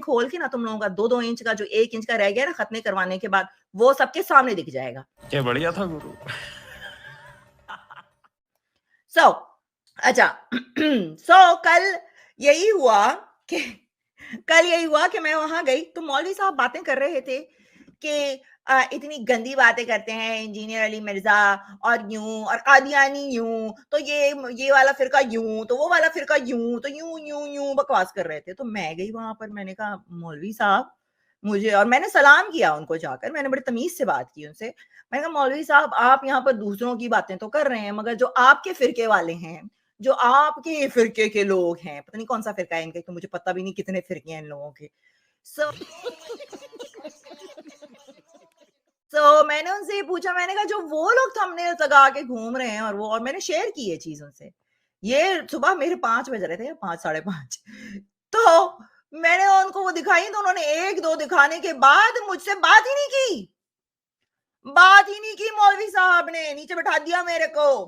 खोल के ना तुम लोगों का 2-2 इंच का जो 1 इंच का रह गया ना खतने करवाने के बाद, वो सबके सामने दिख जाएगा। क्या बढ़िया था गुरु। सो अच्छा कल यही हुआ कि मैं वहां गई तो मौलवी साहब बातें कर रहे थे कि इतनी गंदी बातें करते हैं इंजीनियर अली मिर्जा और यूं और कादियानी यूं तो ये वाला फिरका यूं तो वो वाला फिरका यूं तो यूं यूं यूं बकवास कर रहे थे। तो मैं गई वहां पर, मैंने कहा मौलवी साहब मुझे, और मैंने सलाम किया उनको जाकर, मैंने बड़ी तमीज से बात की उनसे। मैंने कहा मौलवी साहब आप यहाँ पर दूसरों की बातें तो कर रहे हैं मगर जो आपके फिरके वाले हैं, जो आपके फिरके के लोग हैं, पता नहीं कौन सा फिरका है इनका, तो मुझे पता भी नहीं कितने फिरके हैं इन लोगों के। सो मैंने उनसे ये पूछा, मैंने कहा जो वो लोग थंबनेल लगा के घूम रहे हैं और मैंने शेयर की ये चीज उनसे, ये सुबह मेरे 5 बज रहे थे या 5 साढ़े 5, तो मैंने उनको वो दिखाई तो उन्होंने 1-2 दिखाने के बाद मुझसे बात ही नहीं की मौलवी साहब ने, नीचे बैठा दिया मेरे को।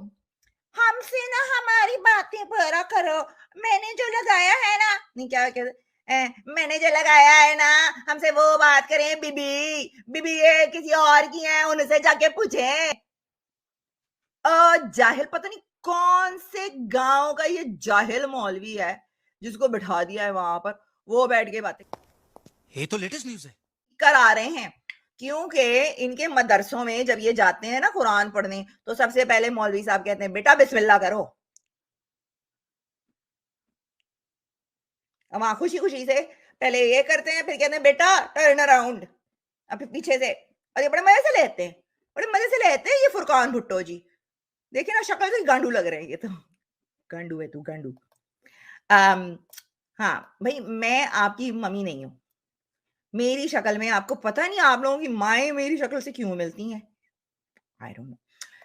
हमसे ना हमारी बातें भरा करो, मैंने जो लगाया है ना, नहीं क्या कहते, मैंने जो लगाया है ना, हमसे वो बात करें बीबी, बीबी ये किसी और की है, उनसे जाके पूछे। जाहिल, पता नहीं कौन से गांव का ये जाहिल मौलवी है जिसको बिठा दिया है वहां पर, वो बैठ के बातें ये तो लेटेस्ट न्यूज़ है कर आ रहे हैं। क्योंकि इनके मदरसों में जब ये जाते हैं ना कुरान पढ़ने, तो सबसे पहले मौलवी साहब कहते हैं बेटा बिस्मिल्लाह करो। वहां खुशी खुशी से पहले ये करते हैं, फिर कहते हैं बेटा टर्न अराउंड, अब फिर पीछे से, और ये बड़े मजे से लेते हैं, बड़े मजे से लेते हैं ये फुरकान भुट्टो जी। देखिए ना शक्ल से गांडू लग रहे हैं ये तो, गांडू है तू गांडू। हाँ भाई, मैं आपकी मम्मी नहीं हूं, मेरी शक्ल में आपको पता नहीं आप लोगों की माएँ मेरी शक्ल से क्यों मिलती हैं, आई डोंट नो।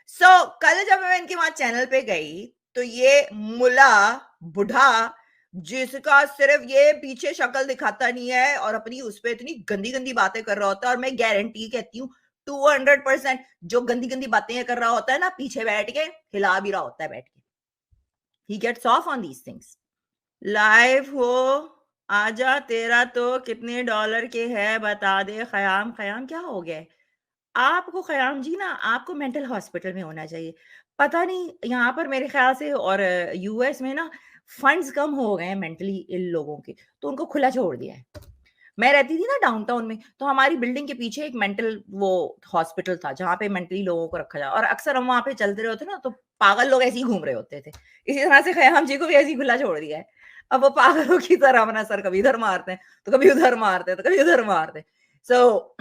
सो कल जब मैं इनके वहां चैनल पे गई तो ये मुला बुढ़ा जिसका सिर्फ ये पीछे शक्ल दिखाता नहीं है और अपनी उस पे इतनी गंदी गंदी बातें कर रहा होता है, और मैं गारंटी कहती हूँ 200% जो गंदी गंदी बातें कर रहा होता है ना, पीछे बैठ के हिला भी रहा होता है बैठ के, he gets off on these things. Live हो आजा, तेरा तो कितने डॉलर के है बता दे। खयाम खयाम क्या हो गया है आपको खयाम जी? ना आपको मेंटल हॉस्पिटल में होना चाहिए। पता नहीं यहाँ पर मेरे ख्याल से, और यूएस में ना फंड्स कम हो गए हैं मेंटली इल लोगों के, तो उनको खुला छोड़ दिया है। मैं रहती थी ना डाउनटाउन में, तो हमारी बिल्डिंग के पीछे एक मेंटल वो हॉस्पिटल था जहाँ पे मेंटली लोगों को रखा जाए, और अक्सर हम वहाँ पे चलते रहे होते ना, तो पागल लोग ऐसे ही घूम रहे होते थे। इसी तरह से खयाम जी को भी ऐसे ही खुला छोड़ दिया है। अब वो पागलों की तरह अपना सर कभी इधर मारते हैं तो कभी उधर मारते हैं तो कभी उधर मारते हैं। सो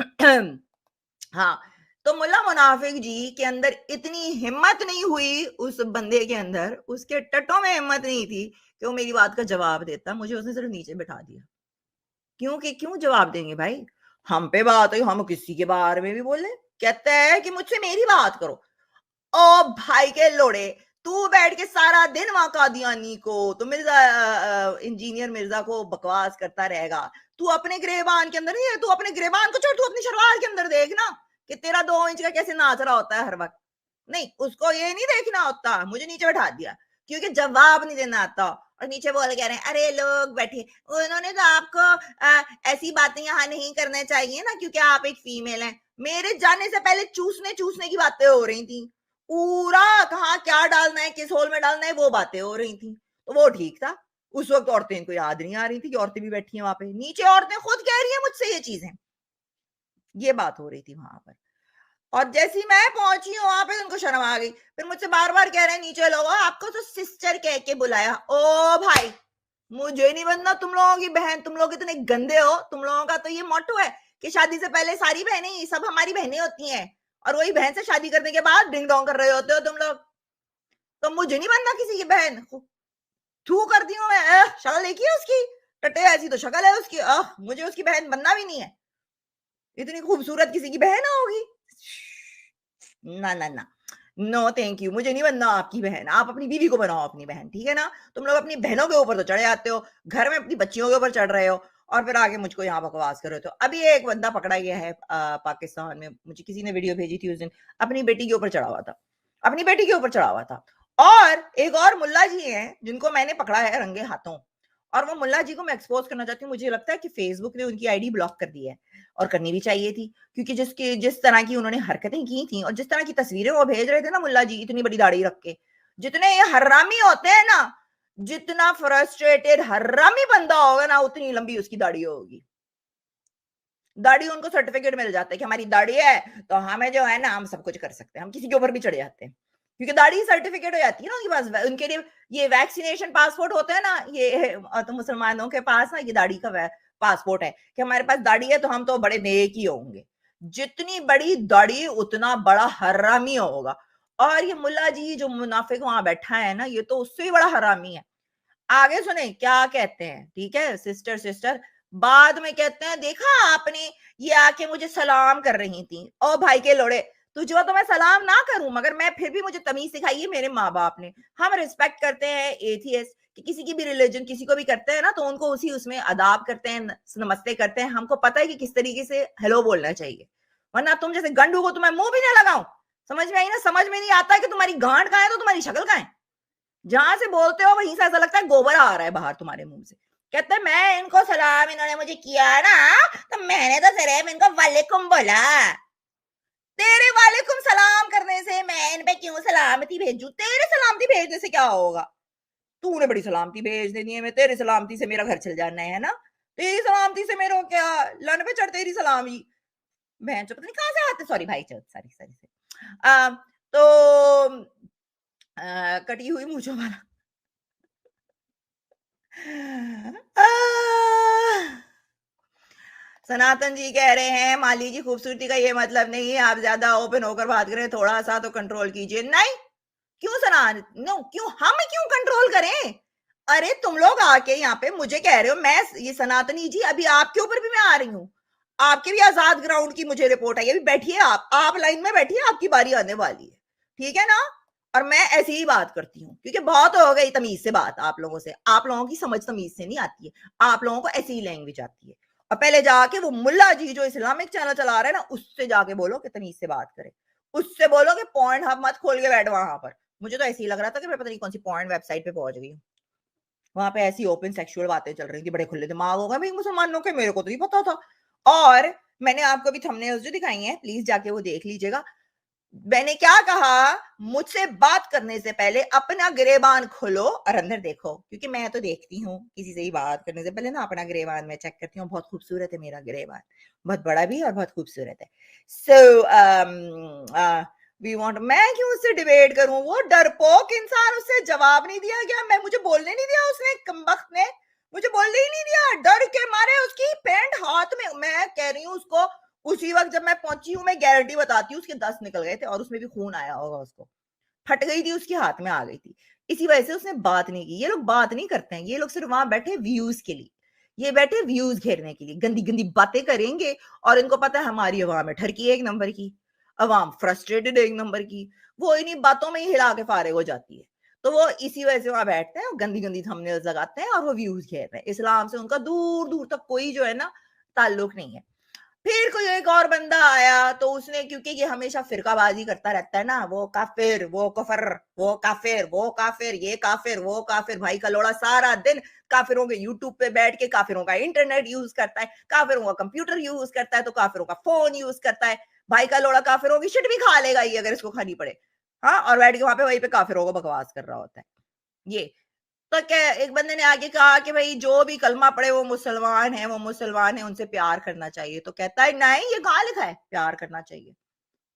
हाँ, तो मुल्ला मुनाफिक जी के अंदर इतनी हिम्मत नहीं हुई, उस बंदे के अंदर, उसके टट्टों में हिम्मत नहीं थी कि वो मेरी बात का जवाब देता। मुझे उसने सिर्फ नीचे बिठा दिया। क्योंकि क्यों जवाब देंगे भाई, हम पे बात हुई, हम किसी के बारे में भी बोले। कहता है कि मुझसे मेरी बात करो। ओ भाई के लोड़े, तू बैठ के सारा दिन वहां कादियानी को तो मिर्जा इंजीनियर मिर्जा को बकवास करता रहेगा। तू अपने गिरेबान के अंदर नहीं है, तू अपने गिरेबान को छोड़, तू अपनी शलवार के अंदर देख ना कि तेरा 2 इंच का कैसे नाच रहा होता है हर वक्त। नहीं, उसको ये नहीं देखना होता। मुझे नीचे बैठा दिया क्योंकि जवाब नहीं देना आता, और नीचे बोल कह रहे हैं अरे लोग बैठे, उन्होंने तो आपको ऐसी बातें यहाँ नहीं करना चाहिए ना क्योंकि आप एक फीमेल हैं। मेरे जाने से पहले चूसने चूसने की बातें हो रही थी, पूरा कहाँ क्या डालना है, किस होल में डालना है, वो बातें हो रही थी। तो वो ठीक था। उस वक्त औरतें इनको याद नहीं आ रही थी कि औरतें भी बैठी हैं वहां पे, नीचे औरतें खुद कह रही हैं मुझसे ये चीजें, ये बात हो रही थी वहां पर। और जैसी मैं पहुंची हूँ वहां पे उनको शर्म आ गई, फिर मुझसे बार बार कह रहे हैं नीचे लोगों आपको तो सिस्टर कह के बुलाया। ओ भाई, मुझे नहीं बनना तुम लोगों की बहन, तुम लोग इतने गंदे हो। तुम लोगों का तो ये मोटो है कि शादी से पहले सारी बहनें सब हमारी बहनें होती हैं, और वही बहन से शादी करने के बाद डिंग डोंग कर रहे होते हो तुम लोग। तो मुझे नहीं बनना किसी की बहन, थू करती हूँ मैं। शक्ल देखी है उसकी, टट्टे ऐसी तो शक्ल है उसकी, मुझे उसकी बहन बनना भी नहीं है। इतनी खूबसूरत किसी की बहन होगी? ना ना ना, नो थैंक यू, मुझे नहीं बनना आपकी बहन। आप अपनी बीवी को बनाओ अपनी बहन, ठीक है ना? तुम लोग अपनी बहनों के ऊपर तो चढ़े आते हो, घर में अपनी बच्चियों के ऊपर चढ़ रहे हो, और फिर आगे मुझको यहाँ बकवास कर रहे हो। अभी एक बंदा पकड़ा गया है पाकिस्तान में, मुझे किसी ने वीडियो भेजी थी उस दिन, अपनी बेटी के ऊपर चढ़ा हुआ था, अपनी बेटी के ऊपर चढ़ा हुआ था। और एक और मुल्ला जी हैं जिनको मैंने पकड़ा है रंगे हाथों, और वो मुल्ला जी को मैं एक्सपोज करना चाहती हूँ। मुझे लगता है कि फेसबुक ने उनकी आईडी ब्लॉक कर दी है और करनी भी चाहिए थी, क्योंकि जिस तरह की उन्होंने हरकतें की थी और जिस तरह की तस्वीरें वो भेज रहे थे ना मुल्ला जी इतनी बड़ी दाढ़ी रख के, जितने ये हर्रामी होते हैं ना, जितना फ्रस्ट्रेटेड हर्रामी बंदा होगा ना उतनी लंबी उसकी दाढ़ी होगी। दाढ़ी उनको सर्टिफिकेट मिल जाता है कि हमारी दाढ़ी है तो हमें जो है ना हम सब कुछ कर सकते हैं, हम किसी के ऊपर भी चढ़ जाते हैं, क्योंकि दाढ़ी सर्टिफिकेट हो जाती है ना उनके पास। उनके लिए ये वैक्सीनेशन पासपोर्ट होता है ना, ये तो मुसलमानों के पास ना ये दाढ़ी का पासपोर्ट है कि हमारे पास दाढ़ी है तो हम तो बड़े नेक ही होंगे। जितनी बड़ी दाढ़ी उतना बड़ा हरामी होगा। और ये मुल्ला जी जो मुनाफिक वहां बैठा है ना, ये तो उससे भी बड़ा हरामी है। आगे सुने क्या कहते हैं, ठीक है सिस्टर सिस्टर। बाद में कहते हैं देखा आपने, ये आके मुझे सलाम कर रही थी। ओ भाई के लोड़े, तुझे तो मैं सलाम ना करूं मगर मैं फिर भी, मुझे तमीज सिखाई है मेरे माँ बाप ने। हम रिस्पेक्ट करते हैं एथियस्ट कि किसी की भी रिलीजन किसी को भी करते हैं ना तो उनको उसी उसमें अदाब करते हैं, नमस्ते करते हैं। हमको पता है कि किस तरीके से हेलो बोलना चाहिए, वरना तुम जैसे गंडू को तो मैं मुंह भी ना लगाऊं। समझ में आई ना? समझ में नहीं आता है कि तुम्हारी गांड कहाँ है तो तुम्हारी शक्ल कहाँ है। जहां से बोलते हो वहीं से ऐसा लगता है गोबर आ रहा है बाहर तुम्हारे मुंह से। कहते हैं मैं इनको सलाम इन्होंने मुझे किया ना तो मैंने तो सिर्फ इनको वालेकुम बोला। तेरे वालेकुम सलाम करने से मैं इन पे क्यों सलामती भेजूं? तेरे सलामती भेजने से क्या होगा? तूने बड़ी सलामती भेज देनी है, मैं तेरी सलामती से मेरा घर चल जाना है ना? तेरी सलामती से मेरा क्या लन पे चढ़ तेरी सलामी। बहन पता नहीं कहां से आते। सॉरी भाई, सॉरी सॉरी। तो कटी हुई मूछों वाला सनातन जी कह रहे हैं माली जी खूबसूरती का ये मतलब नहीं है आप ज्यादा ओपन होकर बात करें, थोड़ा सा तो कंट्रोल कीजिए। नहीं, क्यों सना नो क्यों हम क्यों कंट्रोल करें? अरे तुम लोग आके यहाँ पे मुझे कह रहे हो, मैं ये सनातनी जी अभी आपके ऊपर भी मैं आ रही हूँ। आपके भी आजाद ग्राउंड की मुझे रिपोर्ट आई, अभी बैठिए आप लाइन में बैठिए, आपकी बारी आने वाली है, ठीक है ना? और मैं ऐसी ही बात करती हूँ क्योंकि बहुत हो गई तमीज से बात आप लोगों से। आप लोगों की समझ तमीज से नहीं आती है, आप लोगों को ऐसी ही लैंग्वेज आती है। और पहले जाके वो मुल्ला जी जो इस्लामिक चैनल चला रहे हैं ना, उससे जाके बोलो कि तमीज से बात करे। उससे बोलो कि पॉइंट हब मत खोल के बैठो वहां पर। मुझे तो ऐसे ही लग रहा था कि मैं पता नहीं कौन सी पॉइंट वेबसाइट पे पहुंच गई हूँ। वहां पे ऐसी ओपन सेक्सुअल बातें चल रही थी, बड़े खुले दिमाग हो गए भाई मुसलमानों के, मेरे को तो नहीं पता था। और मैंने आपको भी थंबनेल्स जो दिखाई हैं प्लीज जाके वो देख लीजिएगा। मैंने क्या कहा, मुझसे बात करने से पहले अपना गिरेबान खोलो और अंदर देखो, क्योंकि मैं तो देखती हूँ किसी से ही बात करने से पहले ना अपना गिरेबान में चेक करती हूँ। बहुत खूबसूरत है मेरा गिरेबान, बहुत बड़ा भी और बहुत खूबसूरत है। सो वी वांट, मैं क्यों उससे डिबेट करूं? वो डरपोक इंसान, उससे जवाब नहीं दिया गया, मैं मुझे बोलने नहीं दिया उसने, कमबख्त ने मुझे बोलने ही नहीं दिया। डर के मारे उसकी पैंट हाथ में, मैं कह रही हूँ उसको उसी वक्त जब मैं पहुंची हूँ, मैं गारंटी बताती हूँ उसके 10 निकल गए थे और उसमें भी खून आया होगा, उसको फट गई थी, उसके हाथ में आ गई थी। इसी वजह से उसने बात नहीं की। ये लोग बात नहीं करते हैं, ये लोग सिर्फ वहां बैठे व्यूज के लिए, ये बैठे व्यूज घेरने के लिए, गंदी गंदी बातें करेंगे। और इनको पता है हमारी अवाम है ठरकी एक नंबर की, अवाम फ्रस्ट्रेटेड एक नंबर की, वो इन्हीं बातों में ही हिला के फारिग हो जाती है। तो वो इसी वजह से वहां बैठते हैं और गंदी गंदी थंबनेल्स लगाते हैं और वो व्यूज घेर रहे हैं। इस्लाम से उनका दूर दूर तक कोई जो है ना ताल्लुक नहीं है। फिर कोई एक और बंदा आया तो उसने, क्योंकि ये हमेशा फिरकाबाजी करता रहता है ना, वो काफिर वो कफर, वो काफिर वो काफिर, ये काफिर वो काफिर, भाई का लोड़ा सारा दिन काफिरों के यूट्यूब पे बैठ के काफिरों का इंटरनेट यूज करता है, काफिरों का कंप्यूटर यूज करता है, तो काफिरों का फोन यूज करता है। भाई का लोड़ा काफिरों की शिट भी खा लेगा ये अगर इसको खानी पड़े। हाँ, और बैठ के वहां पे वहीं पे काफिरों को बकवास कर रहा होता है ये। तो क्या एक बंदे ने आगे कहा कि भाई जो भी कलमा पढ़े वो मुसलमान है, वो मुसलमान है, उनसे प्यार करना चाहिए। तो कहता है नहीं, ये कहाँ लिखा है प्यार करना चाहिए?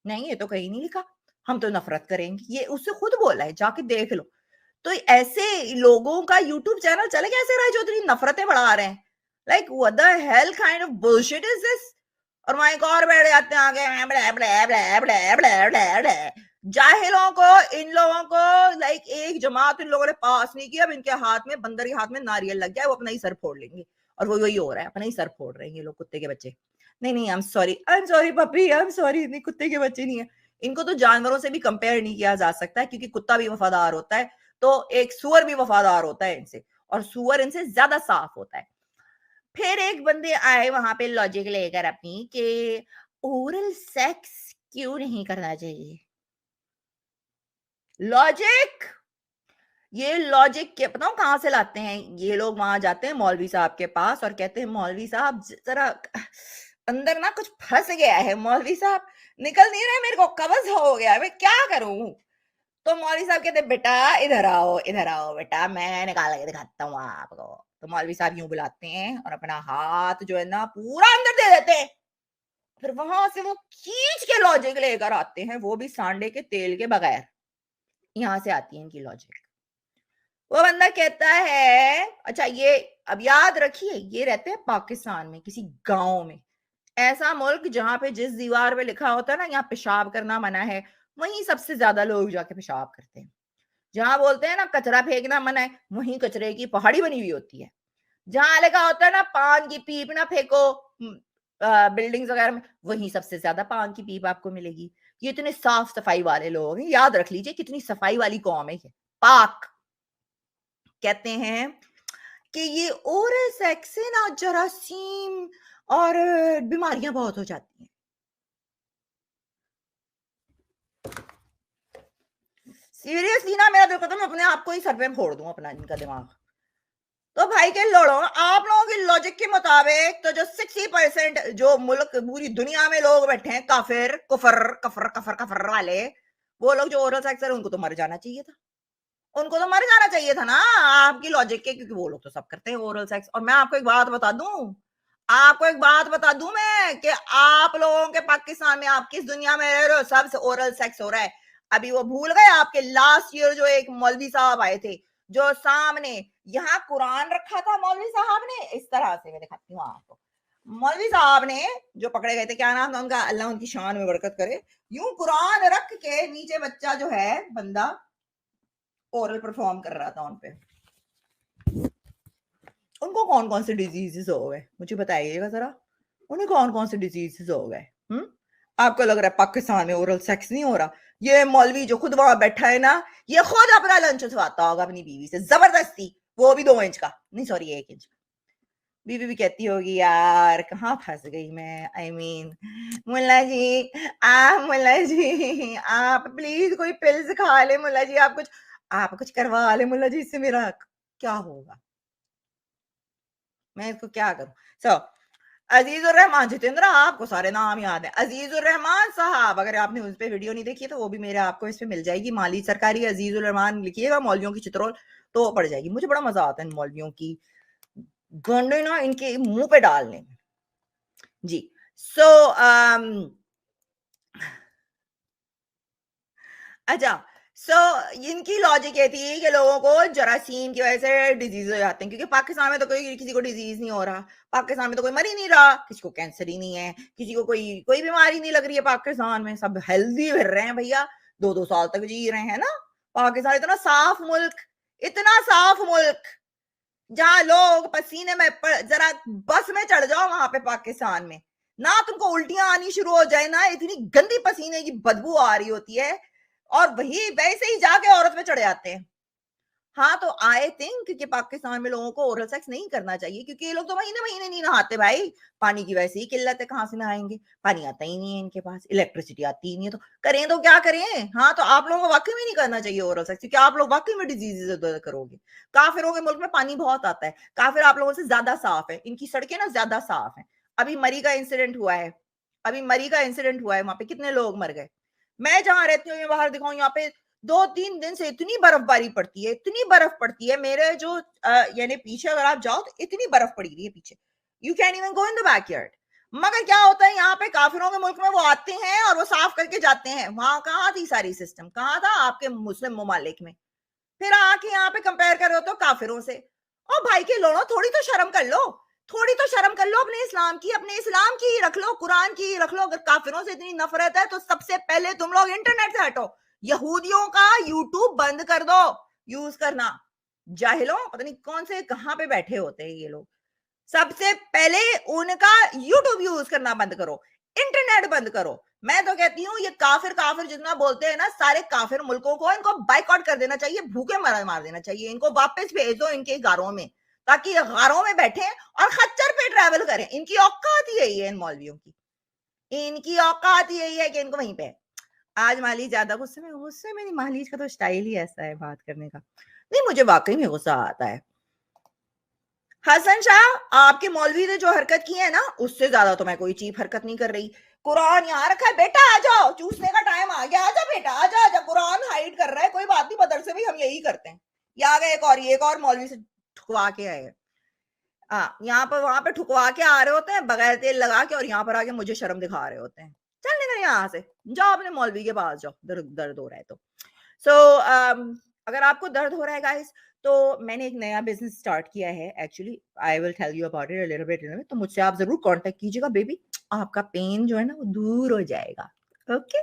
नहीं, ये तो कहीं नहीं लिखा, हम तो नफरत करेंगे। ये उससे खुद बोला है, जाके देख लो। तो ऐसे लोगों का यूट्यूब चैनल चले कैसे रहा है जो इतनी नफरतें बढ़ा रहे हैं? Like what the hell kind of bullshit is this? और वहां एक और बैठ जाते हैं आगे, ब्ले ब्ले ब्ले ब्ले ब्ले ब्ले ब्ले। जाहिलों को, इन लोगों को लाइक एक जमात इन लोगों ने पास नहीं किया, अब इनके हाथ में, बंदर के हाथ में नारियल लग गया है, वो अपना ही सर फोड़ लेंगे। और वो वही हो रहा है, अपना ही सर फोड़ रहे हैं ये लोग, कुत्ते के बच्चे। नहीं नहीं, I am sorry puppy, I am sorry, नहीं कुत्ते के बच्चे नहीं है। इनको तो जानवरों से भी कंपेयर नहीं किया जा सकता है, क्योंकि कुत्ता भी वफादार होता है, तो एक सुअर भी वफादार होता है इनसे, और सुअर इनसे ज्यादा साफ होता है। फिर एक बंदे आए वहां पे लॉजिक लेकर अपनी कि ओरल सेक्स क्यों नहीं करना चाहिए। लॉजिक, ये लॉजिक के बताऊं कहाँ से लाते हैं ये लोग? वहां जाते हैं मौलवी साहब के पास और कहते हैं मौलवी साहब जरा अंदर ना कुछ फंस गया है, मौलवी साहब निकल नहीं रहा है, मेरे को कब्ज हो गया है, मैं क्या करूं? तो मौलवी साहब कहते बेटा इधर आओ बेटा, मैं निकाल के दिखाता हूँ आपको। तो मौलवी साहब यूं बुलाते हैं और अपना हाथ जो है ना पूरा अंदर दे देते हैं, फिर वहां से वो खींच के लॉजिक लेकर आते हैं, वो भी सांडे के तेल के बगैर। यहां से आती है इनकी लॉजिक। वो बंदा कहता है अच्छा ये अब याद रखिए, ये रहते हैं पाकिस्तान में किसी गांव में, ऐसा मुल्क जहां पे जिस दीवार पे लिखा होता है ना यहाँ पेशाब करना मना है, वहीं सबसे ज्यादा लोग जाके पेशाब करते हैं। जहां बोलते हैं ना कचरा फेंकना मना है, वहीं कचरे की पहाड़ी बनी हुई होती है। जहां लिखा होता है ना पान की पीप ना फेंको बिल्डिंग्स वगैरह में, वहीं सबसे ज्यादा पान की पीप आपको मिलेगी। ये इतने साफ सफाई वाले लोग हैं, याद रख लीजिए कितनी सफाई वाली कौम है ये। पाक कहते हैं कि ये ओरल सेक्स से ना जरासीम और बीमारियां बहुत हो जाती हैं। सीरियसली ना मेरा दिल करता है मैं अपने आप को ही सर पे फोड़ दूं अपना इनका दिमाग। तो भाई के लोड़ो, आप लोगों की लॉजिक के मुताबिक तो जो 60% जो मुल्क पूरी दुनिया में लोग बैठे हैं काफिर कुफर कफर कफर कफर वाले, वो लोग जो ओरल सेक्स है उनको तो मर जाना चाहिए था। उनको तो मर जाना चाहिए था ना आपकी लॉजिक के, क्योंकि वो लोग तो सब करते हैं ओरल सेक्स। और मैं आपको एक बात बता दूं, आपको एक बात बता दूं मैं कि आप लोगों के पाकिस्तान में आप किस दुनिया में रह रहे हो, सबसे ओरल सेक्स हो रहा है। अभी वो भूल गए आपके लास्ट ईयर जो एक मौलवी साहब आए थे, जो सामने यहाँ कुरान रखा था मौलवी साहब ने, इस तरह से मैं दिखाती हूँ आपको। मौलवी साहब ने जो पकड़े गए थे, क्या नाम था उनका, अल्लाह उनकी शान में बरकत करे, यूं कुरान रख के नीचे बच्चा जो है बंदा ओरल परफॉर्म कर रहा था उनपे। उनको कौन कौन से डिजीजेस हो गए मुझे बताइएगा जरा, उन्हें कौन कौन से डिजीजेस हो गए? आपको लग रहा है पाकिस्तान में ओरल सेक्स नहीं हो रहा? ये मौलवी जो खुद वहां बैठा है ना, ये खुद अपना लंच उठवाता होगा अपनी बीवी से जबरदस्ती, वो भी 2 इंच का नहीं, सॉरी 1 इंच का। बीवी भी कहती होगी यार कहाँ फंस गई मैं, आई मीन मुल्ला जी आप प्लीज कोई पिल्स खा ले, मुल्ला जी आप कुछ करवा ले मुल्ला जी, इससे मेरा क्या होगा, मैं इसको क्या करूं? सो अजीजुर रहमान जितेंद्र, आपको सारे नाम याद है, अजीजुर रहमान साहब, अगर आपने उस पे वीडियो नहीं देखी तो वो भी मेरे आपको इस पे मिल जाएगी, माली सरकारी अजीजुर रहमान लिखिएगा मौलवियों की चित्रोल तो पड़ जाएगी। मुझे बड़ा मजा आता है इन मौलवियों की गंडे ना इनके मुंह पे डालने में। जी सो अच्छा सो इनकी लॉजिक ये थी कि लोगों को जरासीम की वजह से डिजीज हो जाते हैं, क्योंकि पाकिस्तान में तो कोई किसी को डिजीज नहीं हो रहा, पाकिस्तान में तो कोई मर ही नहीं रहा, किसी को कैंसर ही नहीं है, किसी को कोई कोई बीमारी नहीं लग रही है, पाकिस्तान में सब हेल्दी फिर रहे हैं भैया, 2-2 साल तक जी रहे हैं ना। पाकिस्तान इतना साफ मुल्क, इतना साफ मुल्क, जहां लोग पसीने में जरा बस में चढ़ जाओ वहां पे पाकिस्तान में ना, तुमको उल्टियां आनी शुरू हो जाए ना, इतनी गंदी पसीने की बदबू आ रही होती है, और वही वैसे ही जाके औरत पे चढ़ जाते हैं। हाँ तो आई थिंक कि पाकिस्तान में लोगों को ओरल सेक्स नहीं करना चाहिए, क्योंकि ये लोग तो महीने महीने नहीं नहाते भाई, पानी की वैसे ही किल्लत है, कहाँ से नहाएंगे, पानी आता ही नहीं है इनके पास, इलेक्ट्रिसिटी आती ही नहीं है, तो करें तो क्या करें? हाँ तो आप लोगों को वाकई में नहीं करना चाहिए ओरल सेक्स, क्योंकि आप लोग वाकई में डिजीजेस करोगे। काफिरों के मुल्क में पानी बहुत आता है, काफिर आप लोगों से ज्यादा साफ है, इनकी सड़कें ना ज्यादा साफ है। अभी मरी का इंसिडेंट हुआ है, अभी मरी का इंसिडेंट हुआ है, वहां पे कितने लोग मर गए। मैं जहां रहती हूँ बाहर दिखाऊं, यहाँ पे 2-3 दिन से इतनी बर्फबारी पड़ती है, इतनी बर्फ पड़ती है, मेरे जो यानी पीछे अगर आप जाओ तो इतनी बर्फ पड़ी रही है पीछे, you can even go in the backyard. मगर क्या होता है यहाँ पे काफिरों के मुल्क में वो आते हैं और वो साफ करके जाते हैं, वहां कहाँ थी सारी सिस्टम, कहाँ था आपके मुस्लिम ममालिक में? फिर आके यहाँ पे कंपेयर कर रहे हो तो काफिरों से। और भाई के लोगों थोड़ी तो शर्म कर लो, थोड़ी तो शर्म कर लो अपने इस्लाम की, अपने इस्लाम की रख लो, कुरान की रख लो। अगर काफिरों से इतनी नफरत है तो सबसे पहले तुम लोग इंटरनेट से हटो, यहूदियों का यूट्यूब बंद कर दो यूज करना। जाहिलों, पता नहीं कौन से कहां पे बैठे होते हैं ये लोग, सबसे पहले उनका यूट्यूब यूज करना बंद करो, इंटरनेट बंद करो। मैं तो कहती हूँ ये काफिर काफिर जितना बोलते हैं ना, सारे काफिर मुल्कों को इनको बाइकआउट कर देना चाहिए, भूखे मार देना चाहिए, इनको वापस भेज दो इनके घरों में, ताकि घरों में बैठे और खच्चर पे ट्रैवल करें। इनकी औकात ही यही है, इन मौलवियों की इनकी औकात यही है कि इनको वहीं पे। आज माली ज्यादा गुस्से में नहीं, मालिज का तो स्टाइल ही ऐसा है बात करने का। नहीं, मुझे वाकई में गुस्सा आता है। हसन शाह, आपके मौलवी ने जो हरकत की है ना, उससे ज्यादा तो मैं कोई चीप हरकत नहीं कर रही। कुरान यहाँ रखा है, बेटा आ जाओ, चूसने का टाइम आ गया, आजा बेटा, आजा आजा। कुरान हाइड कर रहा है, कोई बात नहीं, मदरसे में हम यही करते हैं। ये आ गए एक और मौलवी से ठुकवा के आए। हाँ, यहाँ पर वहां पे ठुकवा के आ रहे होते हैं बगैर तेल लगा के, और यहाँ पर आके मुझे शर्म दिखा रहे होते हैं। चल निकल यहाँ से, जाओ अपने मौलवी के पास जाओ, दर्द हो रहा है तो। सो अगर आपको दर्द हो रहा है गाइस, तो मैंने एक नया बिजनेस स्टार्ट किया है। Actually I will tell you about it a little bit. तो मुझसे आप जरूर कांटेक्ट कीजिएगा बेबी, आपका पेन जो है ना वो दूर हो जाएगा। ओके,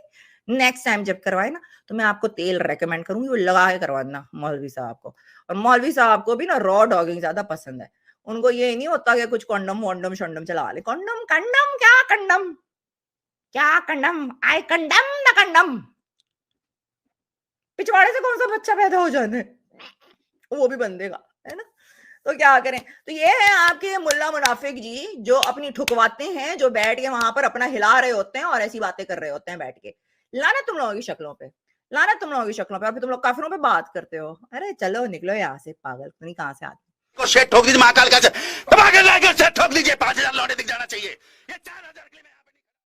नेक्स्ट टाइम जब करवाए ना, तो मैं आपको तेल रेकमेंड करूंगी, वो लगा के करवाना मौलवी साहब को। और मौलवी साहब को भी ना रॉ डॉगिंग ज्यादा पसंद है। उनको ये नहीं होता कि कुछ कंडम वोंडम शंडम चला ले। कंडम कंडम क्या कंडम, क्या condemn, I condemn the condemn. पिछवाड़े से कौन सा बच्चा पैदा हो जाने, वो भी बंदे का, है ना। तो क्या करें। तो ये है आपके मुल्ला मुनाफिक जी, जो अपनी ठुकवाते हैं, जो बैठ के वहां पर अपना हिला रहे होते हैं और ऐसी बातें कर रहे होते हैं बैठ के। लाना तुम लोगों की शक्लों पे, लाना तुम लोगों की शक्लों पे। और फिर तुम लोग काफिरों पे बात करते हो। अरे चलो निकलो यहाँ से, पागल, नहीं कहाँ से आते। को शेट ठोक दीजिए महाकाल का, ठोक दीजिए, 5,000 लौटे दिख जाना चाहिए, ये 4,000